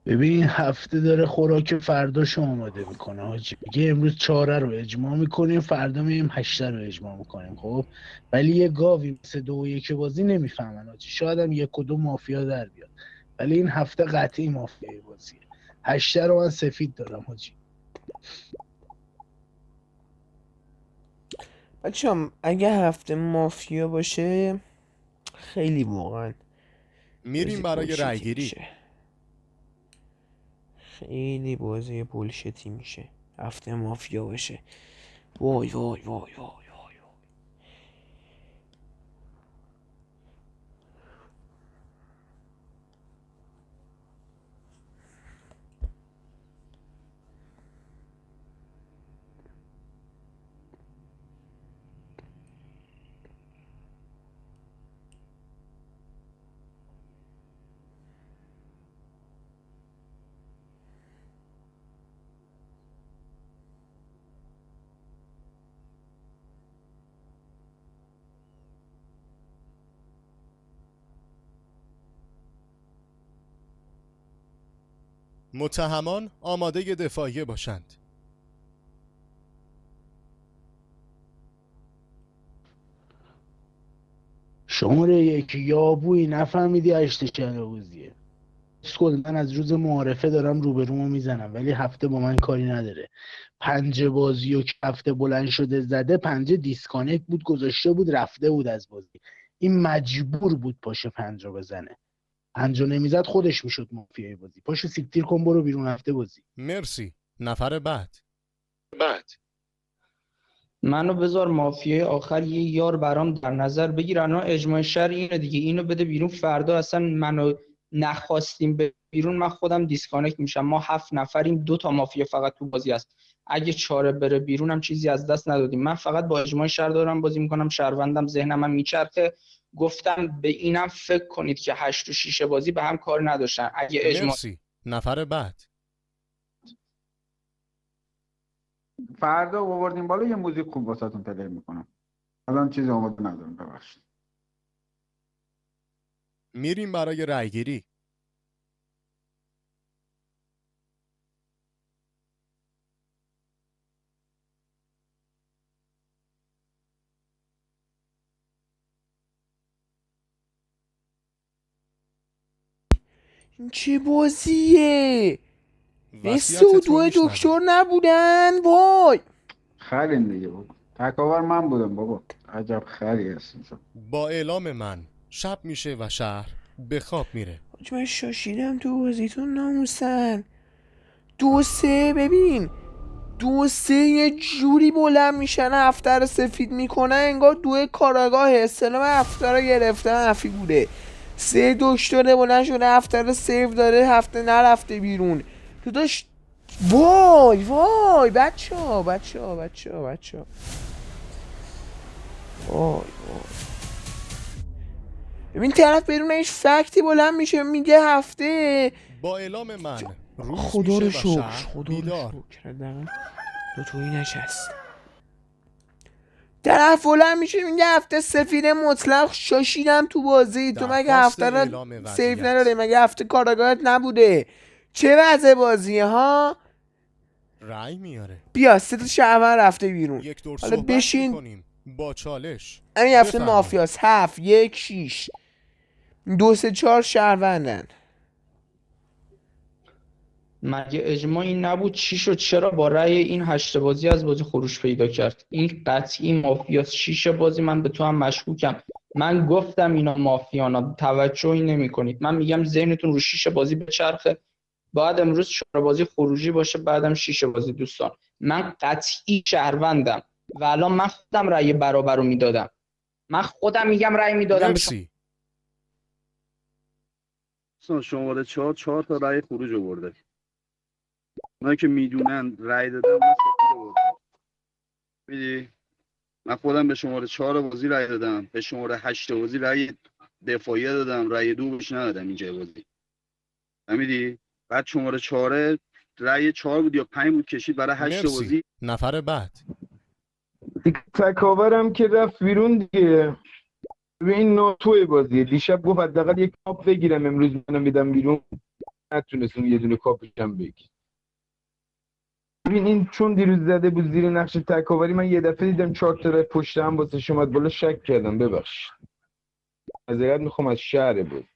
ببین این هفته داره خوراک فرداشو آماده میکنه حاجی. میگه امروز 4 رو اجماع میکنیم، فردا میایم 8 رو اجماع میکنیم. خب ولی یه گاوی مثل 2 و 1 بازی نمیفهمن حاجی. شاید هم 1 و 2 مافیا در بیاد، ولی این هفته قطعی مافیای بازیه. 8 رو من سفید دارم حاجی. بچه‌ام اگه هفته مافیا باشه خیلی واقعا میریم بازی برای بولشتی رأیگیری. میشه. خیلی بازی بولشتی میشه هفته مافیا باشه. وای. متهمان آماده دفاعیه باشند. شماره 1 یابویی نفهمیدی 8 چه بازیه. اسکل من از روز معارفه دارم روبرومو میزنم، ولی هفته با من کاری نداره. 5 بازی و که هفته بلند شده زده، 5 دیسکانکت بود، گذاشته بود رفته بود از بازی. این مجبور بود پاشه 50 بزنه. 50 نمیزد خودش میشد مافیای بازی. پاشو سیکتیر کن برو بیرون هفته بازی. مرسی. نفر بعد. منو بذار مافیای آخر یه یار برام در نظر بگیر. الان اجماع شر اینه دیگه، اینو بده بیرون، فردا اصلا منو نخواستیم بیرون من خودم دیسکانکت میشم. ما 7 نفریم، 2 تا مافیا فقط تو بازی هست. اگه چاره بره بیرون هم چیزی از دست ندادیم. من فقط با اجماع شر دارم بازی میکنم، شهروندم، ذهنم هم میچرخه. گفتم به اینم فکر کنید که 8 و 6 بازی به هم کار نداشتن. اگه اجماع مرسی. نفر بعد. فردا آوردیم بالا یه موزیک خوب واسهتون پلی میکنم. الان چیزی آماده ندارم، ببخشید. میریم برای رأیگیری. این چه بازیه؟ وصیتت رو دو میشنوم. دکتر نبودن وای. خرین دیگه بابا. تکاور من بودم بابا. عجب خری هستیم شد. با اعلام من شب میشه و شهر به خواب میره. حاج من شاشیدم تو بازیتون ناموسن. 2-3 ببین 2-3 یه جوری بلند میشن هفته رو سفید میکنن انگار 2 کاراگاه استلام هفته رو گرفته منفی بوده. 3 دکتره بلند شده هفته رو سیف داره هفته نرفته بیرون. تو داشت وای بچه ها وای ببین طرف بدون هیچ فکتی بلند میشه میگه هفته. با اعلام من روز خدا رو میشه و شکر شهر بیدار. حداقل دوتویی نشست. طرف بلند میشه میگه هفته سفید مطلق. شاشیدم تو بازی. تو مگه درخواست هفته اعلام رو وضعیت. سیف نداره؟ مگه هفته کاراگاهت نبوده؟ چه وضع بازیه ها؟ رأی میاره. بیا 3 تا شهروند رفته بیرون. یک دور حالا صحبت بشین. میکنیم با چالش. همین هفته بفرمایید. مافیاس 7 1 6 2 3 4 شهروندن. مگه اجماع این نبود؟ چی شد؟ چرا با رأی این 8 بازی از بازی خروج پیدا کرد؟ این قطعی مافیاس. 6 بازی من به تو هم مشکوکم. من گفتم اینا مافیانا، توجهی نمی‌کنید. من میگم ذهنتون رو 6 بازی بچرخه. بعد امروز 4 بازی خروجی باشه، بعدم 6 بازی. دوستان من قطعی شهروندم و الان من خودم رأی برابر رو میدادم. من خودم میگم رأی میدادم به شما. مرسی. شماره 4 تا رأی خروج آورده. اونایی که میدونن رأی دادن من سفید آوردم. میدی؟ من خودم به شماره 4 بازی رأی دادم، به شماره 8 بازی رأی دفاعیه دادم، رأی 2 بهش ندادم اینجای بازی. فهمیدی؟ بعد شماره 4 رأی 4 بود یا 5 بود کشید برای 8 مرسی. بازی. نفر بعد. تکاورم که رفت بیرون دیگه. این ناتوی بازیه. دیشب گفت حداقل یک کاپ بگیرم، امروز منو میدم بیرون. نتونست اون یه دونه کاپشم بگیر. ببین این چون دیروز زده بود زیر نقش تکاوری، من یه دفعه دیدم 4 تا رای پشت هم واسه اومد بالا، شک کردم. ببخشید. معذرت میخوام از شهر بود.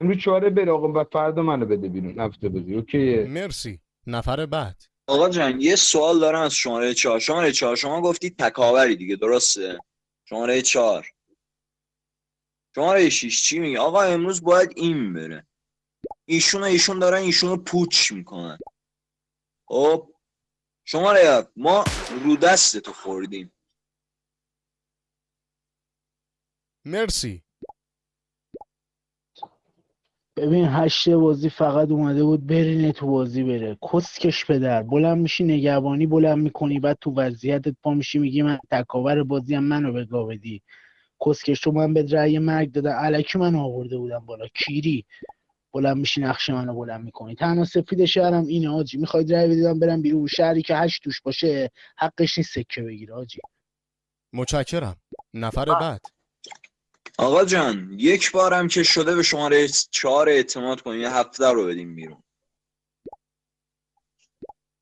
امروز 4 بره آقا و فردا منو بده بیرون هفته بازی. اوکیه. مرسی. نفر بعد. آقا جان یه سوال دارم از شماره 4. شماره 4 شما گفتی تکاوری دیگه، درسته؟ شماره 4. شماره 6 چی میگه؟ آقا امروز باید این بره. ایشون دارن ایشونو پوچ میکنن. خب شماره ما رو دست تو خوردیم. مرسی. ببین 8 بازی فقط اومده بود برینه تو بازی بره. کسکش پدر بلند میشی نگهبانی بلند میکنی، بعد تو وضعیتت پا میشی میگی من تکاور بازی هم منو بگا بدی. کسکش تو من به رأی مرگ دادم الکی من آورده بودم بالا کیری. بلند میشی نقش منو بلند میکنی. تنها سفید شهرم اینه آجی. میخواید رأی بدیدم برم بیرون. شهری که 8 توش باشه حقش نیست سکه بگیره آجی. متشکرم. نفر بعد. آقا جان یک بارم که شده به شماره 4 اعتماد کنیم، یه هفته رو بدیم بیرون.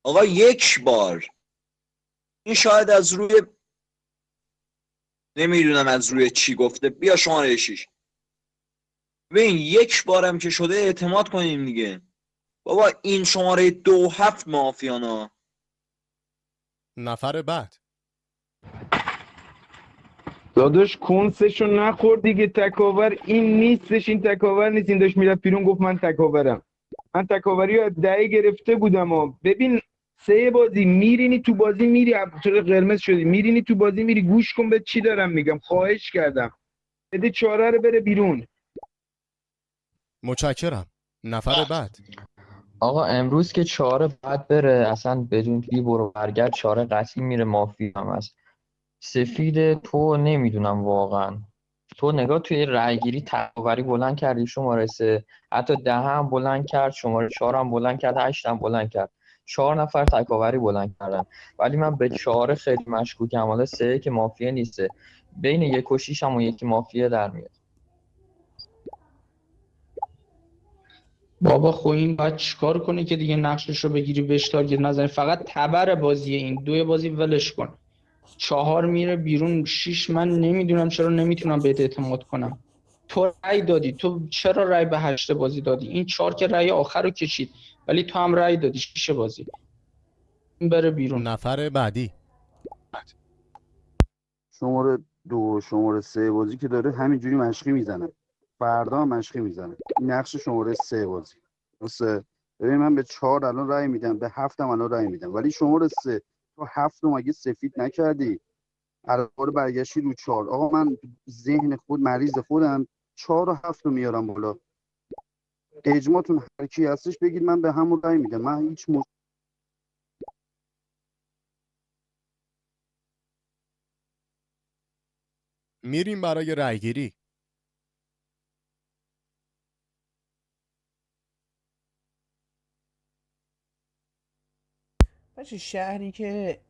آقا یک بار. این شاید از روی نمیدونم از روی چی گفته. بیا شماره 6. ببین یک بارم که شده اعتماد کنیم دیگه. بابا این شماره 2 7 مافیانا. نفر بعد. داداش کنسشو نخور دیگه. تکاور این نیستش، این تکاور نیست. این داشت میرفت بیرون گفت من تکاورم. من تکاوری رو از دهه گرفته بودم ببین 3 بازی میرینی تو بازی میری چرا قرمز شدی، میرینی تو بازی میری. گوش کن به چی دارم میگم، خواهش کردم بده چاره رو بره بیرون. متشکرم. نفر بعد. آقا امروز که چاره باید بره، اصلا بدون بی برو برگرد چاره قطعی میره، مافیا هم هست. سفید تو نمیدونم واقعا، تو نگاه توی رأیگیری تکاوری بلند کردی شماره 3، حتی 10 هم بلند کرد، شماره 4 هم بلند کرد، 8 هم بلند کرد. 4 نفر تکاوری بلند کردن، ولی من به 4 خیلی مشکوکم. حالا 3 که مافیا نیسته، بین 1 و 6 هم اون یکی مافیا در میاد. بابا خب این باید چیکار کنه که دیگه نقشش رو بگیری بهش تارگت نزنی؟ فقط تبر بازیه این. 2 بازی ولش کن. 4 میره بیرون، 6 من نمیدونم چرا نمیتونم بهت اعتماد کنم. تو رأی دادی، تو چرا رأی به 8 بازی دادی؟ این 4 که رأی آخر رو کشید، ولی تو هم رأی دادی 6 بازی. این بره بیرون. نفر بعدی. شماره 2 شماره 3 بازی که داره همینجوری مشقی میزنه، فردا هم مشقی میزنه. این نقش شماره 3 بازی درسته. ببین من به 4 الان رای میدم، به 7 هم الان رای میدم، ولی شماره 3 تو 7 رو مگه سفید نکردی؟ الان برگشتی رو 4. آقا من ذهن خود مریض خودم 4 و 7 رو میارم بالا. اجماعتون هر کی هستش بگید، من به همون رای میدم. من هیچ میریم برای رأیگیری. بچه شهری که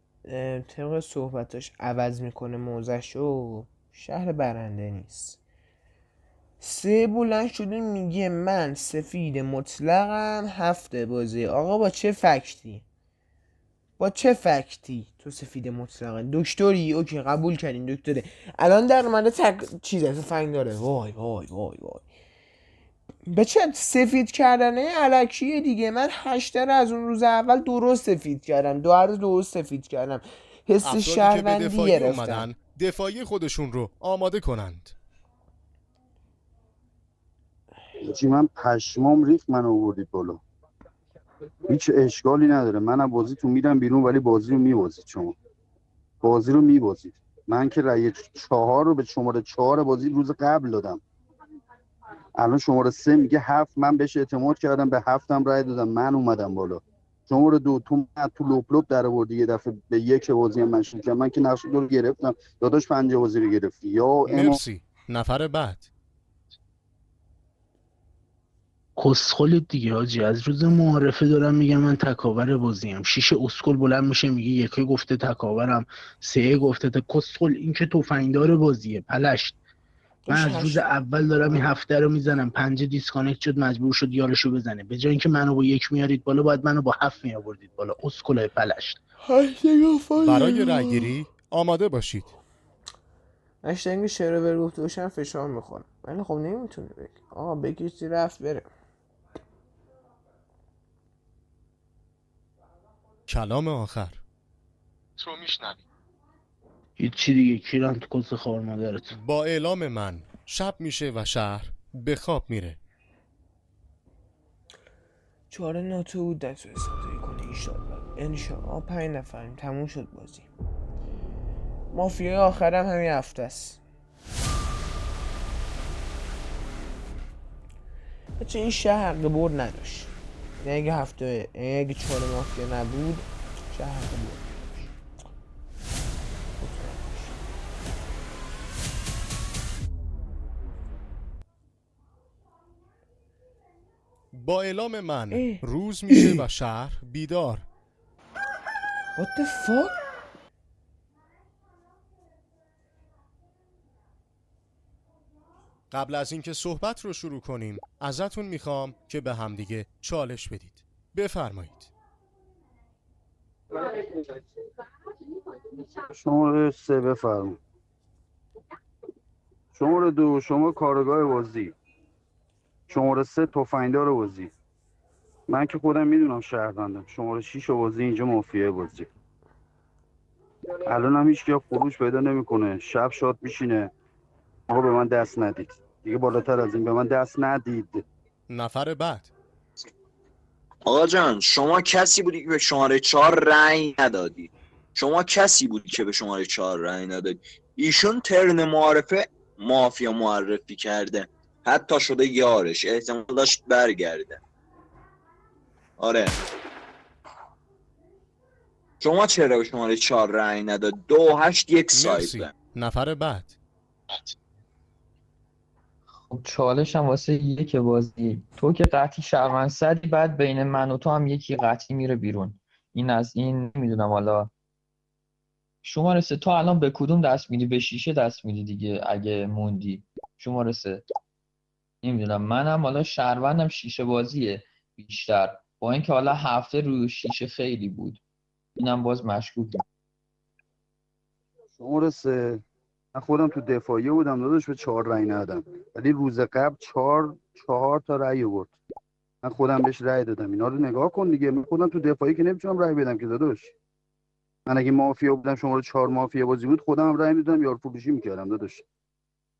طبق صحبتاش عوض میکنه موزشو، شهر برنده نیست. 3 بلند شده میگه من سفید مطلقم 7 بازی. آقا با چه فکتی؟ با چه فکتی تو سفید مطلقه؟ دکتری؟ اوکی قبول کردین دکتره. الان در مورد چیزه فنگ داره. وای وای وای وای. به چه سفید کردنه علکیه دیگه. من 8 رو از اون روز اول درست سفید کردم، 2 روز درست سفید کردم، حس افرادی که به شهروندی دفاعی گرفتم. اومدن دفاعی خودشون رو آماده کنند. چی، من پشمام ریخت من آوردید بالا. هیچ اشکالی نداره، من از بازیتون میرم بیرون، ولی بازی رو میبازید. شما بازی رو میبازید. من که رأی 4 رو به شماره 4 بازی روز قبل دادم. الان شماره 3 میگه 7، من بهش اعتماد کردم، به 7 هم رأی دادم، من اومدم بالا. شماره 2 تو لپ لپ در آوردی یه دفعه به 1 بازی هم مشروع کردم. من که نقش رو گرفتم داداش، 5 بازی رو گرفتی یا امام. مرسی. نفر بعد. کسخلید دیگه حاجی. از روز معارفه دارم میگم من تکاور بازیم، 6 اسکل بلند میشه میگه 1 گفته تکاورم، 3 گفته کسخل. این که تفنگدار بازیه پلشت. من داشت از روز 8 اول دارم این 7 رو میزنم، 5 دیسکانکت شد مجبور شد یارشو بزنه. به جای اینکه منو با 1 میارید بالا، باید منو با 7 میآوردید بالا. اسکلای پلشت. برای رأیگیری آماده باشید. اشتنگی شروور گفته باشم فشار میخورم، ولی خب نمیتونه بگی. آقا بگیرتی رفت بره. کلام آخر. هیچی دیگه، کیرم تو کس خوار مادرت. با اعلام من شب میشه و شهر به خواب میره. 4 ناتو بود دست استفاده کنه انشالله. 5 نفریم تموم شد بازی. مافیای آخرم همین هفته است. بچه این شهر حق برد نداشت. یعنی اگه اگه 4 مافیا نبود شهر حق برد نداشت. با اعلام من روز میشه و شهر بیدار. What the fuck؟ قبل از اینکه صحبت رو شروع کنیم ازتون میخوام که به همدیگه چالش بدید. بفرمایید. شماره 3 بفرم. شماره 2 شما کارگاه بازی، شماره 3 تفنگدار بازی. من که خودم میدونم شهروندم. شماره 6 بازی اینجا مافیای بازی. الان هم هیچ کی خروج پیدا نمیکنه. شب شاد میشینه. آقا به من دست ندید دیگه، بالاتر از این به من دست ندید. نفر بعد. آقا جان شما کسی بودی که به شماره 4 رأی ندادی. شما کسی بودی که به شماره 4 رأی ندادی. ایشون ترن معارفه مافیا معرفی کرده، حتی شده یارش، احتمال داشت برگرده. آره شما چرا به شماره 4 رأی نداد؟ 2-8 یک مرسی. سایده. نفر بعد. خب چالش هم واسه یک بازی. تو که قطعی شهروند سدی، بعد بین من و تو هم یکی قطعی میره بیرون. این از این. نمیدونم حالا شماره 3 تو الان به کدوم دست میدی؟ به شیشه دست میدی دیگه اگه موندی. شماره 3 نمیدونم، منم حالا شهروندم، شیشه بازیه بیشتر، با اینکه حالا هفته روی شیشه خیلی بود. اینم باز مشکوکه. شماره 3 من خودم تو دفاعیه بودم داداش، به 4 رأی ندادم، ولی روز قبل 4 تا رأی آورد. من خودم بهش رأی دادم. اینا رو نگاه کن دیگه. من خودم تو دفاعی که نمیتونم رأی بدم که داداش. من اگه مافیا بودم شماره 4 مافیا بازی بود خودم هم رأی میدادم، یار فروشی میکردم داداش.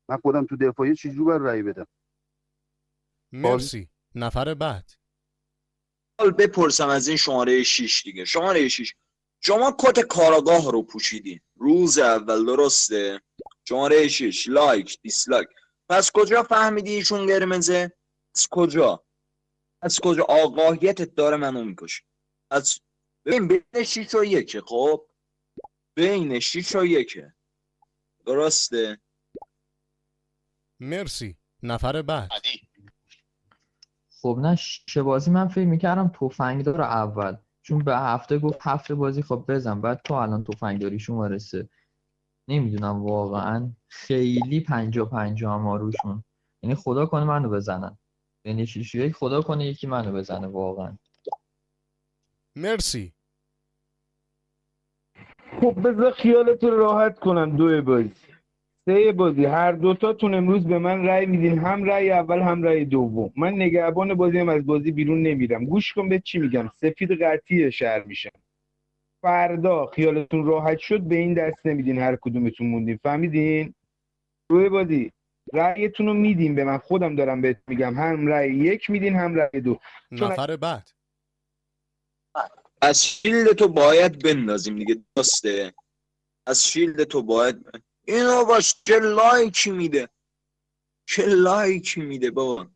من خودم تو دفاعی چجوری بر رأی بدم؟ مرسی. نفر بعد. حال بپرسم از این شماره 6 دیگه. شماره 6 شما کت کاراگاه رو پوشیدین روز اول، درسته؟ شماره 6 لایک دیسلایک. پس کجا فهمیدی ایشون قرمزه؟ از کجا؟ از کجا آگاهیتت داره منو میکشه؟ از بین 6 و 1. خب بین 6 و 1 درسته؟ مرسی. نفر بعد. خب نه، شیشه بازی من فکر میکردم تفنگ داره اول، چون به هفته گفت هفته بازی خب بزن، بعد تو الان تفنگ داری شماره 3. نمیدونم واقعا، خیلی 50-50 هم روشون. یعنی خدا کنه منو بزنن. یعنی شیشه خدا کنه یکی منو بزنه واقعا. مرسی. خب بذار خیالت راحت کنم. 2 بازی 3 بازی هر دوتاتون امروز به من رأی میدین، هم رأی اول هم رأی دوم. من نگهبان بازی هم از بازی بیرون نمیرم. گوش کن به چی میگم. سفید قطعی شهر میشم. فردا خیالتون راحت شد به این دست نمیدین، هر کدومتون موندین. فهمیدین؟ 2 بازی رأیتون رو میدین به من. خودم دارم بهت میگم، هم رأی 1 میدین هم رأی 2. نفر بعد. از شیلد تو باید بندازیم دیگه، درسته؟ از شیلد تو باید اینو باش. چه لایکی میده، چه لایکی میده بابا.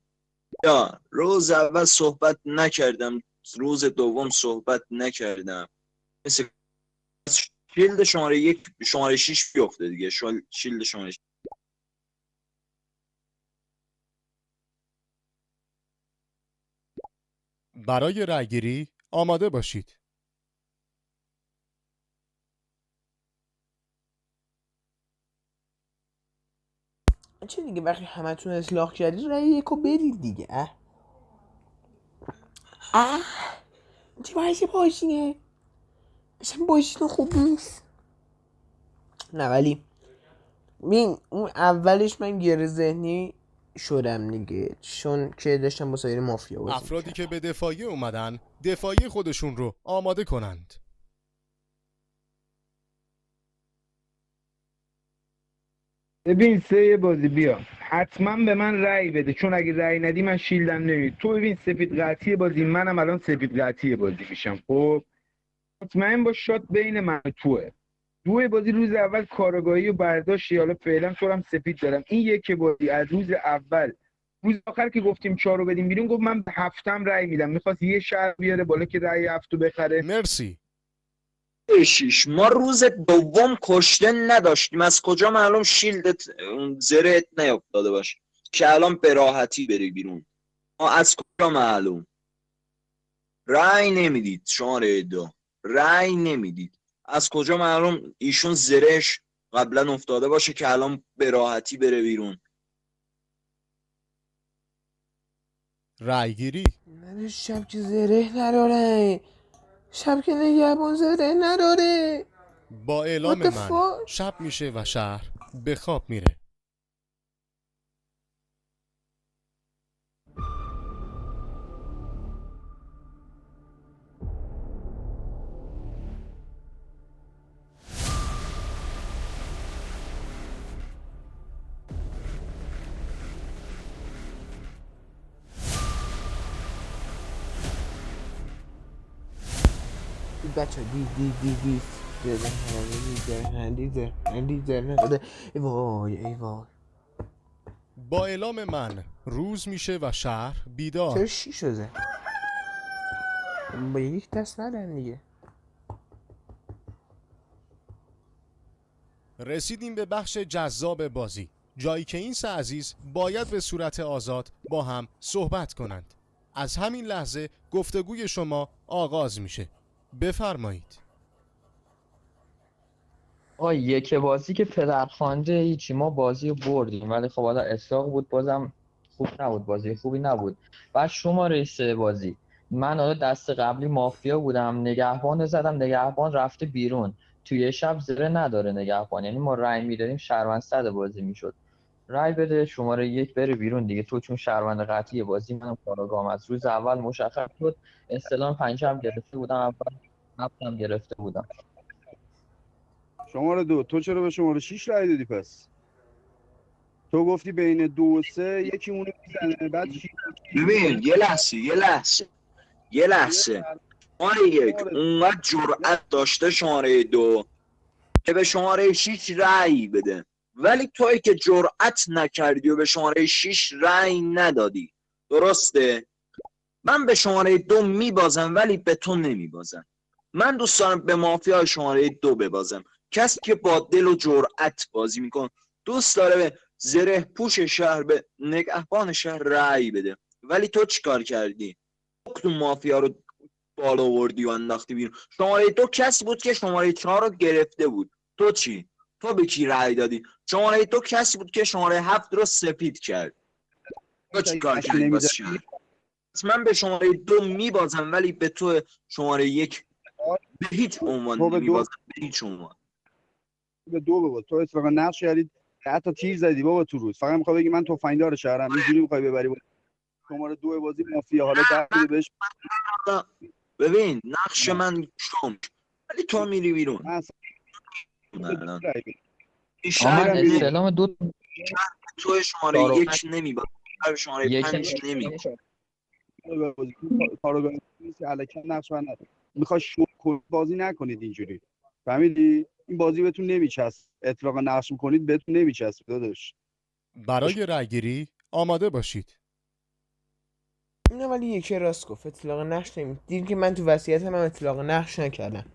یا روز اول صحبت نکردم، روز دوم صحبت نکردم، مثل شیلد شماره 1 شماره 6 بیفته دیگه. شیلد شماره 6. برای رأیگیری آماده باشید. چه دیگه وقتی همتون اصلاح کردید رأی یکو بدید دیگه. اه چه بحثی باشینه اصلا باشین خوب نیست. نه ولی ببین اون اولش من گره ذهنی شدم دیگه، چون که داشتم با سایر مافیا بازی افرادی می‌کردم. که به دفاعیه اومدن دفاعی خودشون رو آماده کنند. ببین 3 بازی بیا حتما به من رأی بده، چون اگه رأی ندی من شیلدم نمیاد. تو ببین سفید قطعی بازی، منم الان سفید قطعی بازی میشم. خب مطمئن باش شات بین من و توه. 2 بازی روز اول کارگاهی و برداشتی، حالا فعلا تو هم سفید دارم. این 1 بازی از روز اول، روز آخر که گفتیم 4 رو بدیم بیرون، گفت من به هفتم رأی میدم. میخواست یه شهر بیاره بالا که رأی هفتو بخره. مرسی. 6 ما روز دوم کشته نداشتیم. از کجا معلوم شیلدت زرهت نیافتاده باشه که الان به راحتی بری بیرون؟ از کجا معلوم؟ رأی نمیدید شماره 2، رأی نمیدید. از کجا معلوم ایشون زرهش قبلا افتاده باشه که الان به راحتی بره بیرون؟ رأیگیری. من شب که زره نداره، شب که نگهبان زره نداره. با What اعلام the من fuck؟ شب میشه و شهر به خواب میره. بچه ای وای با اعلام من روز میشه و شهر بیدار. چرا 6 شده؟ با یک دست ندن دیگه. رسیدیم به بخش جذاب بازی، جایی که این سه عزیز باید به صورت آزاد با هم صحبت کنند. از همین لحظه گفتگوی شما آغاز میشه. بفرمایید. آقا یک بازی که پدرخوانده هیچی، ما بازی رو بردیم ولی خب حالا اسحاق بود، بازم خوب نبود، بازی خوبی نبود. بعد شماره 3 بازی من حالا دست قبلی مافیا بودم، نگهبان زدم، نگهبان رفته بیرون، توی شب زره نداره نگهبان، یعنی ما رای میدادیم شهروند صد بازی میشد. رای بده شماره 1 بره بیرون دیگه، تو چون شهروند قطعی بازی، منم کاراگاهم از روز اول مشخص شد. استلام 5 هم گرفته بودم، اول هفتم گرفته بودم. شماره 2 تو چرا به شماره 6 رای دادی پس؟ تو گفتی بین 2 و 3 یکی اونو میزنه، بعد 6 ببین یه لحظه شماره 1 اونقدر جرأت داشته شماره 2 که به شماره 6 رأی بده، ولی تویی که جرأت نکردی و به شماره 6 رأی ندادی، درسته؟ من به شماره 2 میبازم ولی به تو نمیبازم. من دوست دارم به مافیا شماره 2 ببازم. کسی که با دل و جرأت بازی میکن، دوست داره به زره پوش شهر، به نگهبان شهر رأی بده، ولی تو چیکار کردی؟ تو مافیا رو بالا آوردی و انداختی بیرون. شماره 2 کسی بود که شماره 4 رو گرفته بود. تو چی؟ تو به کی رأی دادی؟ شماره 2 کسی بود که شماره 7 رو سفید کرد. تو چیکار کردی واسه شهر؟ من به شماره 2 میبازم ولی به تو شماره 1 به هیچ عنوان تو به 2 نمیبازم، به هیچ عنوان. به 2 بباز. تو اصلا نقش کردی، حتی تیر زدی بابا تو روز. فقط میخوای بگی من تفنگدار شهرم، اینجوری میخوای ببری بود. شماره 2 بازی مافیا، حالا در بده بهش. ببین نقش من شم، ولی تو میری بیرون. من اصلا نه. من استلام 2 تو شماره 1 نمیبازم، شماره 5 نمیبازم. کارگاه نیست الکی نقش من نداره. میخوای بازی نکنید اینجوری، فهمیدی؟ این بازی بهتون نمیچسب، اطلاق نقش میکنید بهتون نمیچسب داداش. برای رأیگیری آماده باشید. نه ولی یکی راست گفت، اطلاق نقش نمید. دید که من تو وصیتم هم اطلاق نقش نکردم.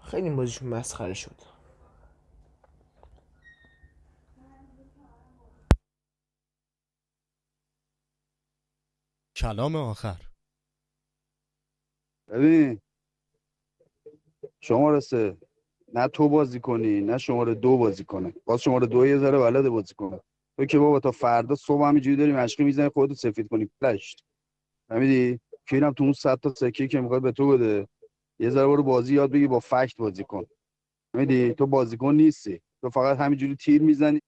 خیلی این بازیشون مسخره شد. کلام آخر. ببین شماره 3 نه تو بازی کنی نه شماره 2 بازی کنه، باز شماره 2 یه ذره بلده بازی کنه. تو که بابا تا فردا صبح همینجوری داری مشقی میزنی خودتو سفید کنی پلشت، فهمیدی؟ کیرم تو اون 100 تا سکه که میخواد به تو بده، یه ذره برو بازی یاد بگی، با فکت بازی کن. فهمیدی؟ تو بازیکن نیستی، تو فقط همینجوری تیر میزنی.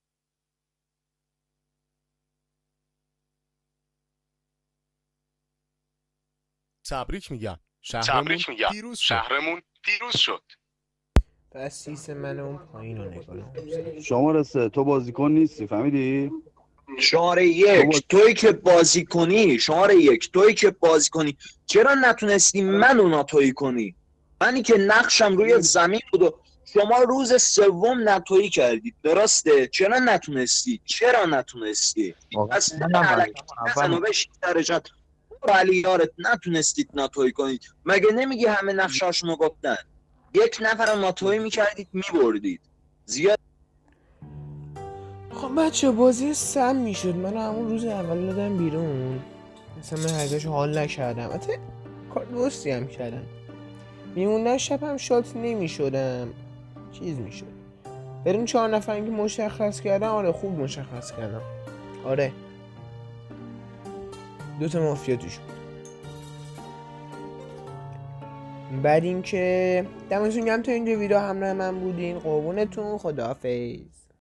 تبریک میگم. شهرمون پیروز شد. پس سیس من اون پایین رو نگاه. شماره 3 تو بازیکن نیستی، فهمیدی؟ شماره 1 تویی که بازی کنی، شماره 1 تویی که بازی کنی، چرا نتونستی منو ناتویی کنی؟ منی که نقشم روی زمین بود و شما روز سوم ناتویی کردید، درسته؟ چرا نتونستی؟ پس نزن و بشید درجت علی یارت، نتونستید ناتویی کنید. مگه نمیگی همه نقشاشونو گفتن؟ یک نفر ناتویی میکردید میبردید. زیاد خب بچه بازی سم میشد، من همون روز اول دادم بیرون، مثلا من هرگاهش حال نکردم، حتی کار درستی هم کردم، میموندن شب هم شات نمیشدم، چیز میشد بریم 4 نفر که مشخص کردم. آره خوب مشخص کردم، آره 2 تا مافیا توش بود. بعد اینکه دمتون گرم تا اینجا ویدیو همراه من بودین، قربونتون، خداحافظ.